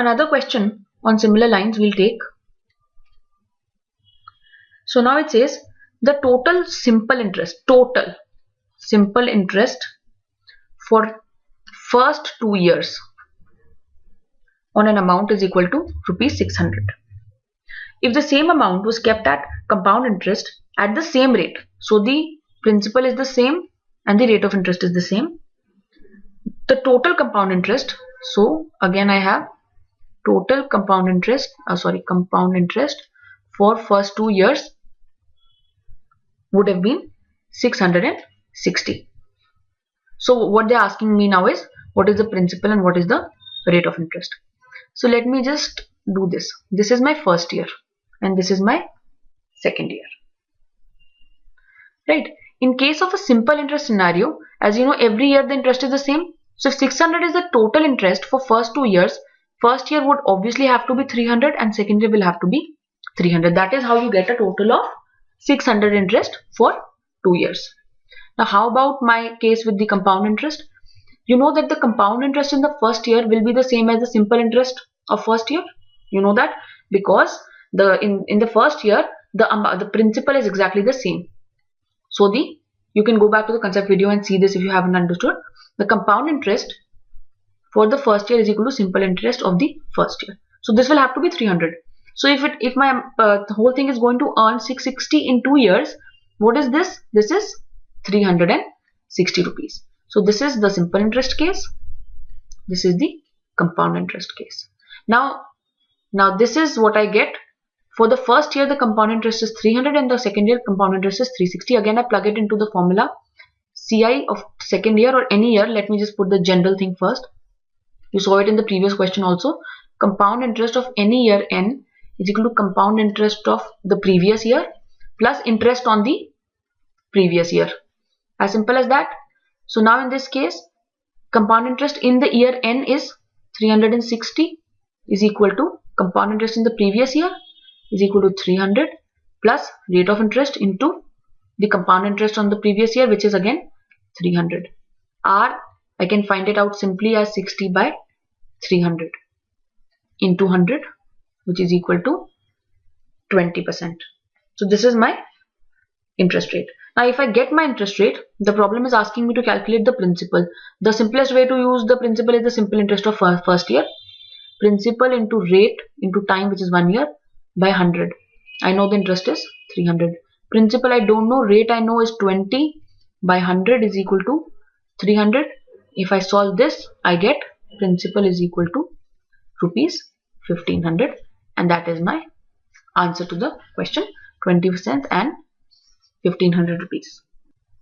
another question on similar lines we'll take. So now it says the total simple interest for first 2 years on an amount is equal to rupees 600. If the same amount was kept at compound interest at the same rate, so the principal is the same and the rate of interest is the same, the total compound interest, so again I have total compound interest for first 2 years would have been 660. So what they're asking me now is what is the principal and what is the rate of interest. So let me just do this. This is my first year and this is my second year. Right? In case of a simple interest scenario, as you know, every year the interest is the same. So if 600 is the total interest for first 2 years, first year would obviously have to be 300 and second year will have to be 300. That is how you get a total of 600 interest for 2 years. Now how about my case with the compound interest? You know that the compound interest in the first year will be the same as the simple interest of first year. You know that because in the first year the principal is exactly the same. So you can go back to the concept video and see this if you haven't understood. The compound interest for the first year is equal to simple interest of the first year. So this will have to be 300. So if my the whole thing is going to earn 660 in 2 years, what is this? This is 360 rupees. So this is the simple interest case. This is the compound interest case. Now this is what I get. For the first year the compound interest is 300 and the second year compound interest is 360. Again I plug it into the formula. CI of second year or any year, let me just put the general thing first. You saw it in the previous question also. Compound interest of any year n is equal to compound interest of the previous year plus interest on the previous year. As simple as that. So now in this case, compound interest in the year n is 360 is equal to compound interest in the previous year is equal to 300 plus rate of interest into the compound interest on the previous year, which is again 300. R, I can find it out simply as 60 by 300 into 100, which is equal to 20%. So this is my interest rate. Now if I get my interest rate, the problem is asking me to calculate the principal. The simplest way to use the principal is the simple interest of first year. Principal into rate into time, which is 1 year, by 100. I know the interest is 300. Principal I don't know, rate I know is 20 by 100 is equal to 300. If I solve this, I get principal is equal to rupees 1500, and that is my answer to the question, 20% and 1500 rupees.